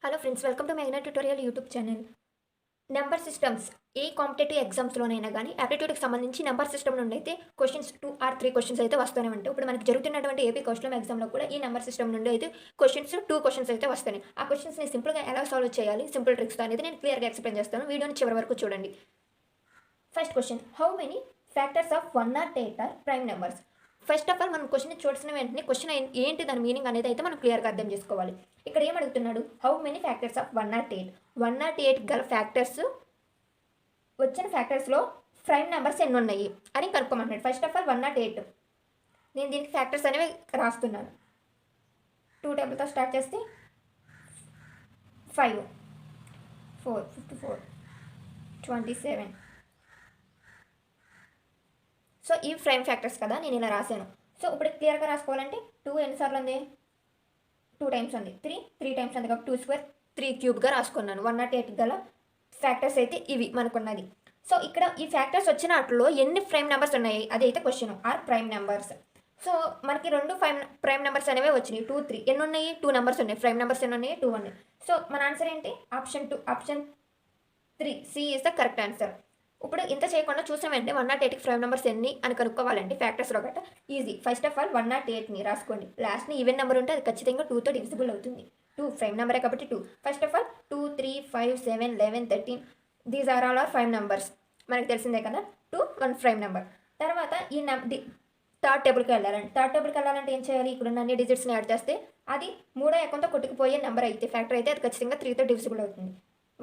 Hello friends, welcome to Megna tutorial YouTube channel. Number systems ఏ competitive ఎగ్జామ్స్లోనైనా కానీ యాప్టిట్యూడ్కి సంబంధించి నెంబర్ సిస్టమ్ నుండి అయితే క్వశ్చన్స్ 2 or 3 క్వశ్చన్స్ అయితే వస్తూనే ఉంటాయి. ఇప్పుడు మనకి జరుగుతున్నటువంటి ఏపీ కౌశలం ఎగ్జామ్లో కూడా ఈ నెంబర్ సిస్టమ్ నుండి అయితే క్వశ్చన్స్ 2 క్వశ్చన్స్ అయితే వస్తాయి. ఆ క్వశ్చన్స్ని సింపుల్గా ఎలా సాల్వ్ చేయాలి, సింపుల్ ట్రిక్స్తో అనేది నేను క్లియర్గా ఎక్స్ప్లెయిన్ చేస్తాను. వీడియోని చివరి వరకు చూడండి. First question, how many factors of 1 or 8 are prime numbers? First of all మనం క్వశ్చన్ చూసిన వెంటనే క్వశ్చన్ ఏంటి, దాని మీనింగ్ అనేది అయితే మనం క్లియర్గా అర్థం చేసుకోవాలి. ఇక్కడ ఏం అడుగుతున్నాడు, how many factors of 1 or 8? 1 or 8 గల ఫ్యాక్టర్స్ వచ్చిన ఫ్యాక్టర్స్లో ప్రైమ్ నెంబర్స్ ఎన్ని ఉన్నాయి అని కనుక్కోమంటున్నాడు. ఫస్ట్ ఆఫ్ ఆల్ 1 or 8, నేను దీనికి ఫ్యాక్టర్స్ అనేవి రాస్తున్నాను. 2 టేబుల్తో స్టార్ట్ చేస్తే 5, 4, 54, 27. సో ఈ ప్రైమ్ ఫ్యాక్టర్స్ కదా, నేను ఇలా రాశాను. సో ఇప్పుడు క్లియర్గా రాసుకోవాలంటే 2 ఎన్నిసార్లు ఉంది, 2 టైమ్స్ ఉంది. 3 టైమ్స్ ఉంది కాబట్టి 2 స్క్వేర్ 3 క్యూబ్గా రాసుకున్నాను. 1 or 8 గల ఫ్యాక్టర్స్ అయితే ఇవి మనకున్నది. సో ఇక్కడ ఈ ఫ్యాక్టర్స్ వచ్చిన వాటిలో ఎన్ని ప్రైమ్ నెంబర్స్ ఉన్నాయి అది అయితే question, are prime numbers. So మనకి 2 ప్రైమ్ నెంబర్స్ అనేవి వచ్చినాయి. 2, 3 ఎన్ని ఉన్నాయి, 2 నెంబర్స్ ఉన్నాయి. ప్రైమ్ నెంబర్స్ ఎన్ని ఉన్నాయి, 2 ఉన్నాయి. సో మన ఆన్సర్ ఏంటి, option 2, option 3, C is the correct answer. ఇప్పుడు ఇంత చేయకుండా చూసిన వెంటనే 1 or 8కి ప్రైమ్ నెంబర్స్ ఎన్ని అని కనుక్కోవాలంటే ఫ్యాక్టర్స్లో గట్ట easy. First of all 1 or 8ని రాసుకోండి. లాస్ట్ని ఈవెన్ నెంబర్ ఉంటే అది ఖచ్చితంగా 2తో డివిజిబుల్ అవుతుంది. 2 ప్రైమ్ నెంబరే కాబట్టి 2. First of all 2, 3, 5, 7, 11, 13 these are all prime numbers. మనకు తెలిసిందే కదా, 2, 1 ప్రైమ్ నెంబర్. తర్వాత ఈ థర్డ్ టేబుల్కి వెళ్ళాలండి. థర్డ్ టేబుల్కి వెళ్ళాలంటే ఏం చేయాలి, ఇక్కడ ఉన్న అన్ని డిజిట్స్ని యాడ్ చేస్తే అది 3 అకౌంట్తో కొట్టుకుపోయే నెంబర్ అయితే ఫ్యాక్టర్ అయితే అది ఖచ్చితంగా 3తో డివిజిబుల్ అవుతుంది.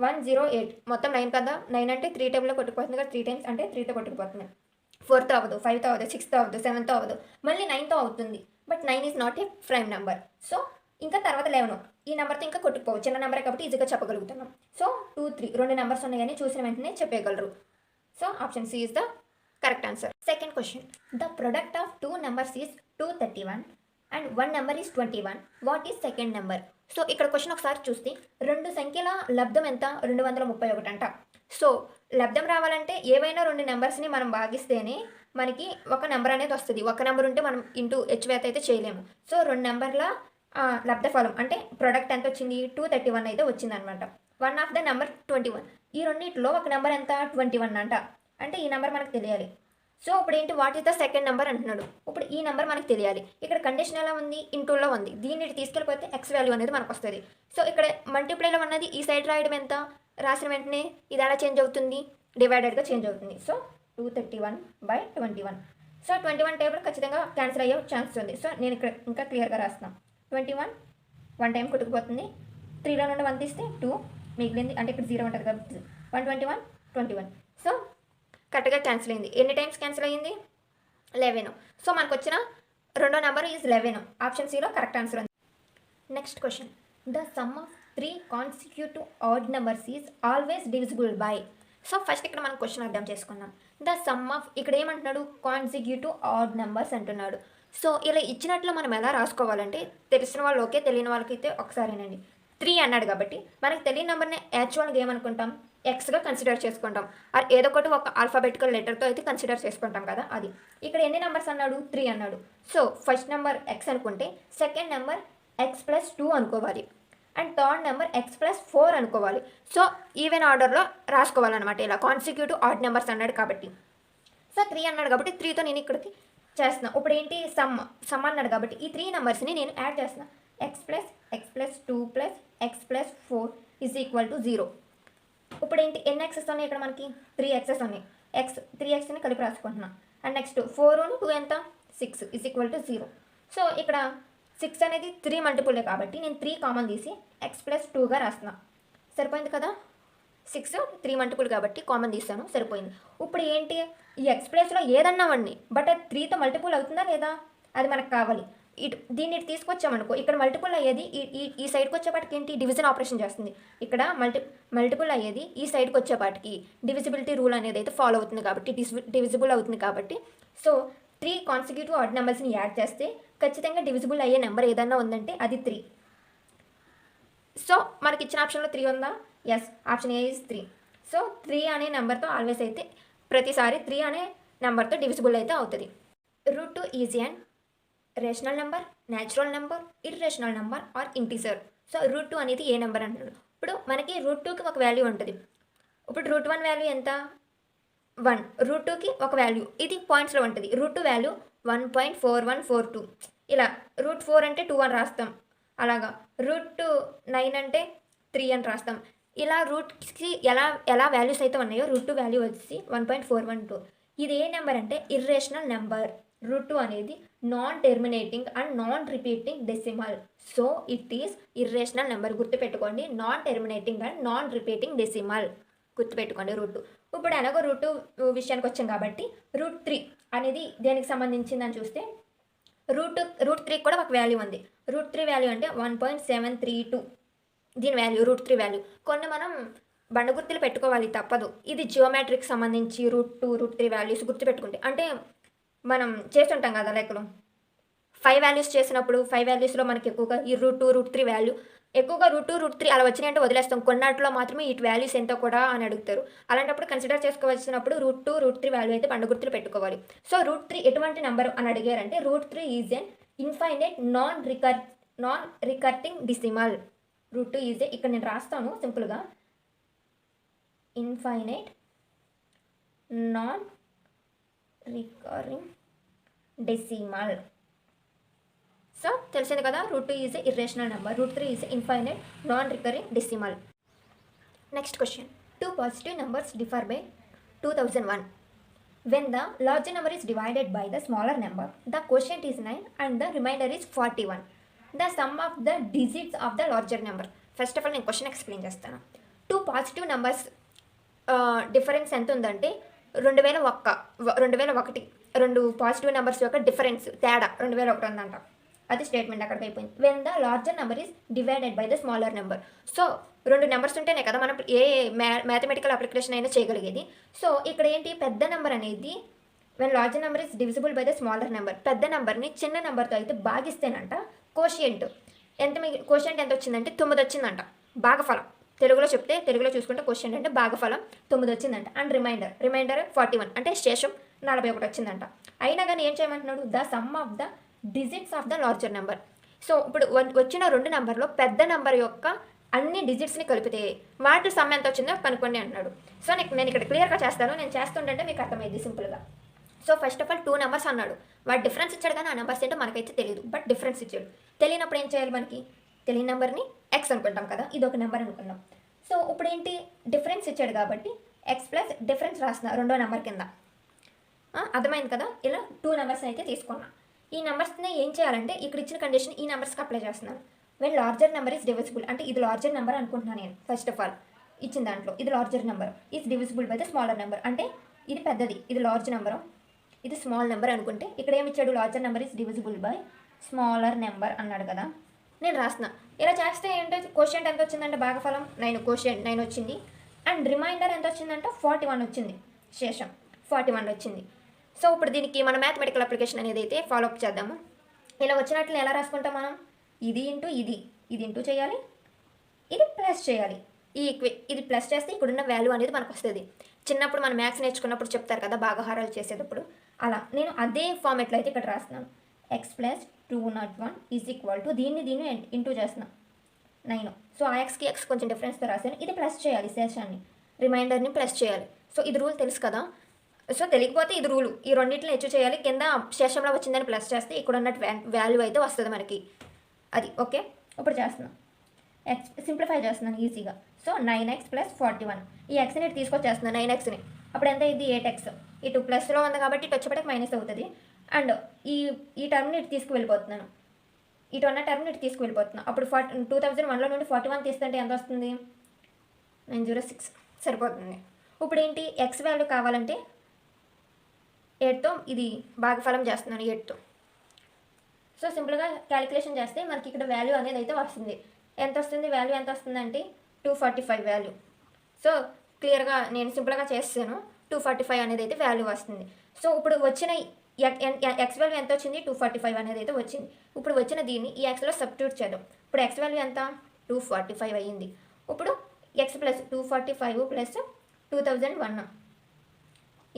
108 మొత్తం 9 కదా, 9 అంటే 3 టేబుల్లో కొట్టుకుపోతుంది కదా, 3 టైమ్స్ అంటే 3తో కొట్టుకుపోతుంది. 4తో అవ్వదు, 5తో అవ్వదు, 6తో అవ్వదు, 7తో అవ్వదు, మళ్ళీ 9తో అవుతుంది. But 9 is not a prime number. So ఇంకా తర్వాత 11 ఈ నెంబర్తో ఇంకా కొట్టుకుపోవు, చిన్న నెంబరే కాబట్టి ఈజీగా చెప్పగలుగుతున్నాం. సో 2, 3 2 నెంబర్స్ ఉన్నాయి కానీ చూసిన వెంటనే చెప్పగలరు. So option C is the correct answer. Second question, the product of 2 numbers is 231 and 1 number is 21. What is second number? So ఇక్కడ క్వశ్చన్ ఒకసారి చూస్తే 2 సంఖ్యల లబ్ధం ఎంత, 231 అంట. సో లబ్ధం రావాలంటే ఏవైనా 2 నెంబర్స్ని మనం భాగిస్తేనే మనకి ఒక నెంబర్ అనేది వస్తుంది. ఒక నెంబర్ ఉంటే మనం ఇంటూ హెచ్వేత అయితే చేయలేము. సో 2 నెంబర్ల లబ్ధఫలం అంటే ప్రొడక్ట్ ఎంత వచ్చింది, 231 అయితే వచ్చింది అనమాట. 1 ఆఫ్ ద నెంబర్ 21. ఈ రెండింటిలో ఒక నెంబర్ ఎంత, 21 అంట. అంటే ఈ నెంబర్ మనకు తెలియాలి. సో ఇప్పుడు ఏంటి, what is the second number అంటున్నాడు. ఇప్పుడు ఈ నెంబర్ మనకు తెలియాలి. ఇక్కడ కండిషన్ ఎలా ఉంది, ఇంటూలో ఉంది. దీన్ని తీసుకెళ్ళిపోతే ఎక్స్ వాల్యూ అనేది మనకు వస్తుంది. సో ఇక్కడ మల్టిప్లైలో ఉన్నది ఈ సైడ్ రాయడం ఎంత, రాసిన వెంటనే ఇది ఎలా చేంజ్ అవుతుంది, డివైడెడ్గా చేంజ్ అవుతుంది. సో 231/21. సో 21 టేబుల్ ఖచ్చితంగా క్యాన్సిల్ అయ్యే ఛాన్స్ ఉంది. సో నేను ఇక్కడ ఇంకా క్లియర్గా రాస్తున్నాను. 21 1 టైం కొట్టుకుపోతుంది. 3లో నుండి 1 తీస్తే 2 మిగిలింది, అంటే ఇక్కడ 0 ఉంటుంది కాబట్టి 121 21. సో కరెక్ట్గా క్యాన్సిల్ అయింది. ఎన్ని టైమ్స్ క్యాన్సిల్ అయ్యింది, 11. సో మనకు వచ్చిన రెండో నెంబర్ ఈజ్ 11. ఆప్షన్ సిలో కరెక్ట్ ఆన్సర్ ఉంది. Next question, the sum of 3 consecutive odd numbers is always divisible by. So ఫస్ట్ ఇక్కడ మనం క్వశ్చన్ అర్థం చేసుకుందాం. ద సమ్ ఆఫ్ ఇక్కడ ఏమంటున్నాడు, కాన్సిక్యూటివ్ ఆడ్ నెంబర్స్ అంటున్నాడు. సో ఇలా ఇచ్చినట్లు మనం ఎలా రాసుకోవాలంటే తెలిసిన వాళ్ళు ఓకే, తెలియని వాళ్ళకైతే ఒకసారేనండి. 3 అన్నాడు కాబట్టి మనకి తెలియని నెంబర్ని యాక్చువల్గా ఏమనుకుంటాం, ఎక్స్గా కన్సిడర్ చేసుకుంటాం. ఆర్ ఏదో ఒకటి ఒక ఆల్ఫాబెటికల్ లెటర్తో అయితే కన్సిడర్ చేసుకుంటాం కదా, అది. ఇక్కడ ఎన్ని నెంబర్స్ అన్నాడు, 3 అన్నాడు. సో ఫస్ట్ నెంబర్ ఎక్స్ అనుకుంటే సెకండ్ నెంబర్ x+2 అనుకోవాలి, అండ్ థర్డ్ నెంబర్ x+4 అనుకోవాలి. సో ఈవెన్ ఆర్డర్లో రాసుకోవాలన్నమాట. ఇలా కాన్సిక్యూటివ్ ఆడ్ నెంబర్స్ అన్నాడు కాబట్టి. సో 3 అన్నాడు కాబట్టి 3తో నేను ఇక్కడికి చేస్తున్నాను. ఇప్పుడు ఏంటి, సమ్ అన్నాడు కాబట్టి ఈ 3 నెంబర్స్ని నేను యాడ్ చేస్తున్నాను. x+2+x+4 = 0. ఇప్పుడు ఏంటి, ఎన్ని ఎక్సెస్ ఉన్నాయి ఇక్కడ మనకి, 3 ఎక్సెస్ ఉన్నాయి. 3xని కలిపి రాసుకుంటున్నాను. అండ్ నెక్స్ట్ 4 2 ఎంత, 6 = 0. సో ఇక్కడ 6 అనేది 3 మల్టిపులే కాబట్టి నేను 3 కామన్ తీసి x+2గా రాస్తున్నా. సరిపోయింది కదా, 6 3 మల్టిపుల్ కాబట్టి కామన్ తీస్తాను, సరిపోయింది. ఇప్పుడు ఏంటి, ఈ x ప్లేస్లో ఏదన్నా వాడిని, బట్ అది 3తో మల్టిపుల్ అవుతుందా లేదా అది మనకు కావాలి. దీన్ని తీసుకొచ్చామనుకో, ఇక్కడ మల్టిపుల్ అయ్యేది ఈ సైడ్కి వచ్చేపాటికి ఏంటి, డివిజన్ ఆపరేషన్ చేస్తుంది. ఇక్కడ మల్టిపుల్ అయ్యేది ఈ సైడ్కి వచ్చేపాటికి డివిజిబిలిటీ రూల్ అనేది అయితే ఫాలో అవుతుంది కాబట్టి డివిజిబుల్ అవుతుంది కాబట్టి. సో 3 కాన్సిక్యూటివ్ ఆడ్ నెంబర్స్ని యాడ్ చేస్తే ఖచ్చితంగా డివిజిబుల్ అయ్యే నెంబర్ ఏదన్నా ఉందంటే అది 3. సో మనకి ఇచ్చిన ఆప్షన్లో 3 ఉందా, yes, option A is 3. So 3 అనే నెంబర్తో ఆల్వేస్ అయితే ప్రతిసారి 3 అనే నెంబర్తో డివిజిబుల్ అయితే అవుతుంది. Root 2 is and rational number, natural number, irrational number or integer. So √2 అనేది ఏ నెంబర్ అంటున్నాడు. ఇప్పుడు మనకి √2కి ఒక వాల్యూ ఉంటుంది. ఇప్పుడు √1 వాల్యూ ఎంత 1, √2కి ఒక వాల్యూ ఇది పాయింట్స్లో ఉంటుంది. √2 వాల్యూ 1.4142 ఇలా. √4 అంటే 2 అని రాస్తాం. అలాగా √9 అంటే 3 అని రాస్తాం. ఇలా రూట్స్కి ఎలా వాల్యూస్ అయితే ఉన్నాయో √2 వాల్యూ వచ్చి 1.412. ఇది ఏ నెంబర్ అంటే ఇర్రేషనల్ నెంబర్. √2 అనేది non terminating and non repeating decimal. So it is irrational number. గుర్తుపెట్టుకోండి, non terminating and non repeating decimal. గుర్తుపెట్టుకోండి √2. ఇప్పుడు ఎలాగో √2 విషయానికి వచ్చాం కాబట్టి √3 అనేది దేనికి సంబంధించిందని చూస్తే √3 కూడా ఒక వాల్యూ ఉంది. √3 వాల్యూ అంటే 1.732 దీని వాల్యూ √3 వాల్యూ. కొన్ని మనం బండగుర్తులు పెట్టుకోవాలి, తప్పదు. ఇది జియోమెట్రిక్ సంబంధించి √2 √3 వాల్యూస్ గుర్తుపెట్టుకుంటే అంటే మనం చేస్తుంటాం కదా లెక్కలు. 5 వాల్యూస్ చేసినప్పుడు 5 వాల్యూస్లో మనకి ఎక్కువగా ఈ √2 √3 వాల్యూ ఎక్కువగా √2 √3 అలా వచ్చినాయంటే వదిలేస్తాం. కొన్నాటిలో మాత్రమే ఈ వాల్యూస్ ఎంతో కూడా అని అడుగుతారు. అలాంటప్పుడు కన్సిడర్ చేసుకోవాల్సినప్పుడు √2 √3 వాల్యూ అయితే బండగుర్తులు పెట్టుకోవాలి. సో √3 ఎటువంటి నెంబర్ అని అడిగారంటే √3 is an infinite non recurring decimal. √2 is ఇక్కడ నేను రాస్తాను సింపుల్గా, infinite non recurring decimal. So తెలిసింది కదా, √2 is a irrational number, √3 is infinite non recurring decimal. Next question. 2 positive numbers differ by 2001. When the larger number is divided by the smaller number, the quotient is 9 and the remainder is 41. The sum of the digits of the larger number. First of all నేను question explain చేస్తాను. 2 positive numbers difference ఎంత ఉందంటే 2001 రెండు positive numbers యొక్క difference తేడా 2001 ఉందంట. అది statement అక్కడికి అయిపోయింది. When the larger number is divided by the smaller number. So రెండు నెంబర్స్ ఉంటేనే కదా మనం ఏ మ్యాథమెటికల్ అప్లికేషన్ అయినా చేయగలిగేది. సో ఇక్కడ ఏంటి, పెద్ద నెంబర్ అనేది when larger number is divisible by the smaller number, పెద్ద నెంబర్ని చిన్న నెంబర్తో అయితే భాగిస్తేనంట కోషియంట్ కోషియంట్ ఎంత వచ్చిందంటే 9 వచ్చిందంట. భాగఫలం తెలుగులో చూసుకుంటే కోషియంట్ అంటే భాగఫలం 9 వచ్చిందంట. అండ్ రిమైండర్ 41 అంటే శేషం 41 వచ్చిందంట. అయినా కానీ ఏం చేయమంటున్నాడు, the sum of the digits of the larger number. So ఇప్పుడు వచ్చిన రెండు నెంబర్లో పెద్ద నెంబర్ యొక్క అన్ని డిజిట్స్ని కలిపితే వాటి సమ్ ఎంత వచ్చిందో కనుక్కోండి అంటున్నాడు. సో నేను ఇక్కడ క్లియర్గా చేస్తాను, నేను చేస్తుంటే మీకు అర్థమైంది సింపుల్గా. So first of all 2 numbers అన్నాడు, వాడు డిఫరెన్స్ ఇచ్చాడు కానీ ఆ నెంబర్స్ ఏంటో మనకైతే తెలియదు, బట్ డిఫరెన్స్ ఇచ్చాడు. తెలియనప్పుడు ఏం చేయాలి, మనకి తెలియని నెంబర్ని ఎక్స్ అనుకుంటాం కదా, ఇది ఒక నెంబర్ అనుకుందాం. సో ఇప్పుడు ఏంటి, డిఫరెన్స్ ఇచ్చాడు కాబట్టి ఎక్స్ ప్లస్ డిఫరెన్స్ రాసిన రెండో నెంబర్ కింద. అర్థమైంది కదా, ఇలా 2 నెంబర్స్ అయితే తీసుకున్నా. ఈ నెంబర్స్ని ఏం చేయాలంటే ఇక్కడ ఇచ్చిన కండిషన్ ఈ నెంబర్స్కి అప్లై చేస్తున్నాను. When larger number is divisible అంటే ఇది లార్జర్ నెంబర్ అనుకుంటున్నాను నేను. ఫస్ట్ ఆఫ్ ఆల్ ఇచ్చిన దాంట్లో ఇది larger number is divisible by the smaller number, అంటే ఇది పెద్దది, ఇది లార్జ్ నెంబరు, ఇది స్మాల్ నెంబర్ అనుకుంటే ఇక్కడ ఏమి ఇచ్చాడు, larger number is divisible by smaller number అన్నాడు కదా. నేను రాస్తున్నా. ఇలా చేస్తే ఏంటో కోషియంట్ ఎంత వచ్చిందంటే భాగఫలం 9 వచ్చింది. అండ్ రిమైండర్ ఎంత వచ్చిందంటే 41 వచ్చింది, శేషం 41 వచ్చింది. సో ఇప్పుడు దీనికి మన మ్యాథమెటికల్ అప్లికేషన్ అనేది అయితే ఫాలో అప్ చేద్దాము. ఇలా వచ్చినట్లు ఎలా రాసుకుంటాం మనం, ఇది ఇంటూ చేయాలి, ఇది ప్లస్ చేయాలి. ఇది ప్లస్ చేస్తే ఇక్కడున్న వాల్యూ అనేది మనకు వస్తుంది. చిన్నప్పుడు మనం మ్యాథ్స్ నేర్చుకున్నప్పుడు చెప్తారు కదా భాగహారాలు చేసేటప్పుడు, అలా నేను అదే ఫార్మెట్లో అయితే ఇక్కడ రాస్తున్నాను. X plus 201 is equal to దీన్ని ఇంటూ చేస్తున్నాను 9. సో ఆ ఎక్స్కి ఎక్స్ కొంచెం డిఫరెన్స్తో రాశాను. ఇది ప్లస్ చేయాలి, శేషాన్ని రిమైండర్ని ప్లస్ చేయాలి. సో ఇది రూల్ తెలుసు కదా. సో తెలియకపోతే ఇది రూలు, ఈ రెండింటిని హెచ్చు చేయాలి, కింద శేషంలో వచ్చిందని ప్లస్ చేస్తే ఇక్కడ ఉన్న వాల్యూ అయితే వస్తుంది మనకి. అది ఓకే. ఇప్పుడు చేస్తున్నాం, ఎక్స్ సింప్లిఫై చేస్తున్నాను ఈజీగా. సో 9x ప్లస్ 41, ఈ ఎక్స్ని తీసుకొచ్చేస్తున్నాను 9xని. అప్పుడు ఎంత అయింది, 8x. ఇటు ప్లస్లో ఉంది కాబట్టి ఇటు వచ్చేపటికి మైనస్ అవుతుంది. అండ్ ఈ టర్మ్ని ఇటు తీసుకువెళ్ళిపోతున్నాను, ఇటు ఉన్న టర్మ్ని ఇటు తీసుకువెళ్ళిపోతున్నాను. అప్పుడు 2001లో నుండి 41 తీస్తుంటే ఎంత వస్తుంది, 906 సరిపోతుంది. ఇప్పుడు ఏంటి, ఎక్స్ వాల్యూ కావాలంటే 8తో ఇది భాగఫలం చేస్తున్నాను 8తో. సో సింపుల్గా క్యాలిక్యులేషన్ చేస్తే మనకి ఇక్కడ వాల్యూ అనేది అయితే వస్తుంది. ఎంత వస్తుంది, వాల్యూ ఎంత వస్తుంది అంటే 245 వాల్యూ. సో క్లియర్గా నేను సింపుల్గా చేస్తాను, 245 అనేది అయితే వాల్యూ వస్తుంది. సో ఇప్పుడు వచ్చిన ఎక్స్ వాల్యూ ఎంత వచ్చింది, 245 అనేది అయితే వచ్చింది. ఇప్పుడు వచ్చిన దీన్ని ఈ ఎక్స్లో సబ్స్టిట్యూట్ చేద్దాం. ఇప్పుడు ఎక్స్ వాల్యూ ఎంత, 245 అయ్యింది. ఇప్పుడు ఎక్స్ ప్లస్ 245 ప్లస్ 2001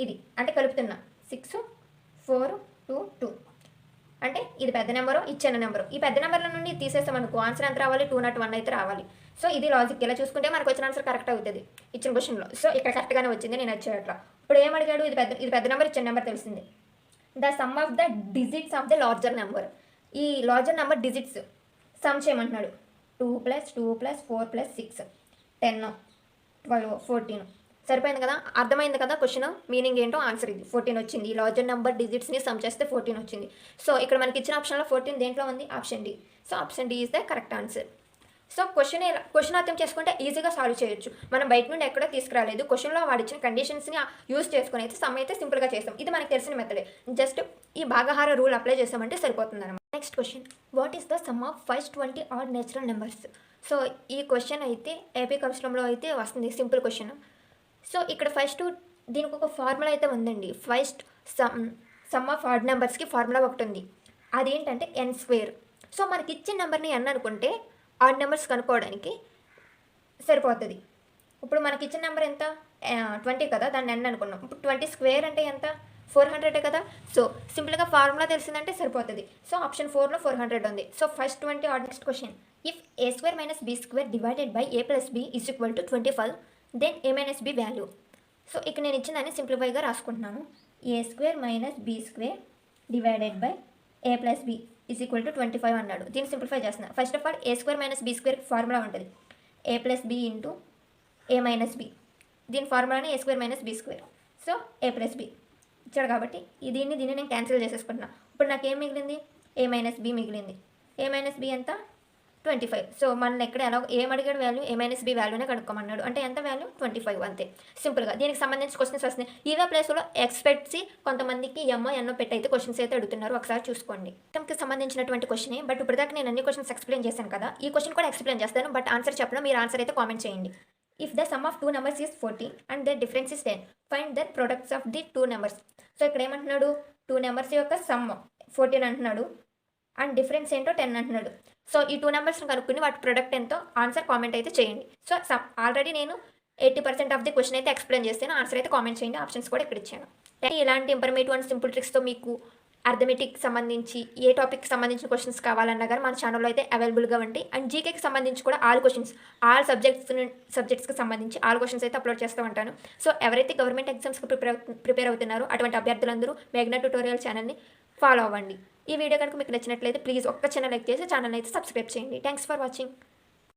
ఇది అంటే కలుపుతున్నా 6 4 2 2 అంటే ఇది పెద్ద నెంబరు, ఇది చిన్న నెంబరు. ఈ పెద్ద నెంబర్ల నుండి తీసేసామనుకో ఆన్సర్ ఎంత రావాలి, 201 అయితే రావాలి. సో ఇది లాజిక్. ఇలా చూసుకుంటే మనకు వచ్చిన ఆన్సర్ కరెక్ట్ అవుతుంది ఇచ్చిన క్వశ్చన్లో. సో ఇక్కడ కరెక్ట్గానే వచ్చింది, నేను వచ్చేయట్లా. ఇప్పుడు ఏం అడిగాడు, ఇది పెద్ద నెంబర్, ఇచ్చిన నెంబర్ తెలిసింది. The sum of the digits of the larger number. ఈ లార్జర్ నెంబర్ డిజిట్స్ సమ్ చేయమంటున్నాడు. 2 + 2 + 4 + 6 10 12 14. సరిపోయింది కదా, అర్థమైంది కదా క్వశ్చన్ మీనింగ్ ఏంటో, ఆన్సర్ ఇది 14 వచ్చింది. ఈ లార్జర్ నెంబర్ డిజిట్స్ని సమ్ చేస్తే 14 వచ్చింది. సో ఇక్కడ మనకి ఇచ్చిన ఆప్షన్లో 14 దేంట్లో ఉంది, option D. So option D is the correct answer. So question అర్థం చేసుకుంటే ఈజీగా సాల్వ్ చేయొచ్చు. మనం బయట నుండి ఎక్కడో తీసుకురాలేదు, క్వశ్చన్లో వాడిచ్చిన కండిషన్స్ని యూజ్ చేసుకుని అయితే సమ్ అయితే సింపుల్గా చేస్తాం. ఇది మనకు తెలిసిన మెథడే. జస్ట్ ఈ భాగహార రూల్ అప్లై చేసామంటే సరిపోతుంది అనమాట. Next question, what is the sum of first 20 odd natural numbers? So ఈ క్వశ్చన్ అయితే ఏపీ కౌన్సిలంలో అయితే వస్తుంది, సింపుల్ క్వశ్చన్. సో ఇక్కడ ఫస్ట్ దీనికి ఒక ఫార్ములా అయితే ఉందండి. ఫస్ట్ సమ్ ఆఫ్ ఆడ్ నెంబర్స్కి ఫార్ములా ఒకటి ఉంది, అదేంటంటే n². సో మనకి ఇచ్చిన నెంబర్ని n అనుకుంటే ఆడ్ నెంబర్స్ కనుక్కోవడానికి సరిపోతుంది. ఇప్పుడు మనకి ఇచ్చిన నెంబర్ ఎంత, 20 కదా, దాన్ని n అనుకున్నాం. ఇప్పుడు 20² అంటే ఎంత, 400 కదా. సో సింపుల్గా ఫార్ములా తెలిసిందంటే సరిపోతుంది. సో ఆప్షన్ 4లో 400 ఉంది. So first 20 odd. Next question, if a² - b² divided by a + b is equal to 25, then a - b value. So ఇక్కడ నేను ఇచ్చిందాన్ని సింప్లిఫైగా రాసుకుంటున్నాను. a² - b² divided by a + b is equal to 25 అన్నాడు. దీన్ని simplify చేస్తున్నా. First of all a² - b² formula ఉంటుంది, a + b into a - b. దీని ఫార్ములాని a² - b². So a + b ఇచ్చాడు కాబట్టి దీన్ని నేను క్యాన్సిల్ చేసేసుకుంటున్నా. ఇప్పుడు నాకు ఏం మిగిలింది, a - b మిగిలింది. a - b ఎంత, 25. సో మన ఎక్కడ ఎలా ఏం అడిగాడు వాల్యూ, a - b వాల్యూనే కనుక్కోమన్నాడు. అంటే ఎంత వాల్యూ, 25 అంతే. సింపుల్గా దీనికి సంబంధించి క్వశ్చన్స్ వస్తున్నాయి. ఇవే ప్లేస్లో ఎక్స్పెక్ట్స్ కొంతమందికి ఎన్నో పెట్టి అయితే క్వశ్చన్స్ అయితే అడుగుతున్నారు, ఒకసారి చూసుకోండి. సిస్టమ్కి సంబంధించినటువంటి క్వశ్చనే, బట్ ఇప్పటిదాకా నేను అన్ని క్వశ్చన్స్ ఎక్స్ప్లెయిన్ చేశాను కదా, ఈ క్వశ్చన్ కూడా ఎక్స్ప్లెయిన్ చేస్తాను, బట్ ఆన్సర్ చెప్పడం మీరు ఆన్సర్ అయితే కామెంట్ చేయండి. If the sum of 2 numbers is 40 and the difference is 10, find the products of the 2 numbers. So ఇక్కడ ఏమంటున్నాడు, 2 numbers యొక్క సమ్ 14 అంటున్నాడు, అండ్ డిఫరెన్స్ ఏంటో 10 అంటున్నాడు. సో ఈ 2 numbers కనుక్కుని వాటి ప్రొడక్ట్ ఎంతో ఆన్సర్ కామెంట్ అయితే చేయండి. సో ఆల్రెడీ నేను 80% ఆఫ్ ది క్వశ్చన్ అయితే ఎక్స్ప్లెయిన్ చేస్తాను, ఆన్సర్ అయితే కామెంట్ చేయండి. ఆప్షన్స్ కూడా ఇక్కడ ఇచ్చాను. ఇలాంటి ఇంఫర్మేటివ్ అండ్ సింపుల్ ట్రిక్స్తో మీకు అర్థమెటిక్ సంబంధించి ఏ టాపిక్కి సంబంధించిన క్వశ్చన్స్ కావాలన్నా కానీ మన ఛానల్లో అయితే అవైలబుల్గా ఉంటాయి. అండ్ జీకేకి సంబంధించి కూడా ఆల్ సబ్జెక్ట్స్కి సంబంధించి ఆల్ క్వశ్చన్స్ అయితే అప్లోడ్ చేస్తూ ఉంటాను. సో ఎవరైతే గవర్నమెంట్ ఎగ్జామ్స్కి ప్రిపేర్ అవుతున్నారో అటువంటి అభ్యర్థులందరూ మేఘ్నా ట్యుటోరియల్ ఛానల్ని ఫాలో అవ్వండి. ఈ వీడియో కనుక మీకు నచ్చినట్లయితే ప్లీజ్ ఒక్క చిన్న లైక్ చేసి ఛానల్ అయితే సబ్స్క్రైబ్ చేయండి. Thanks for watching.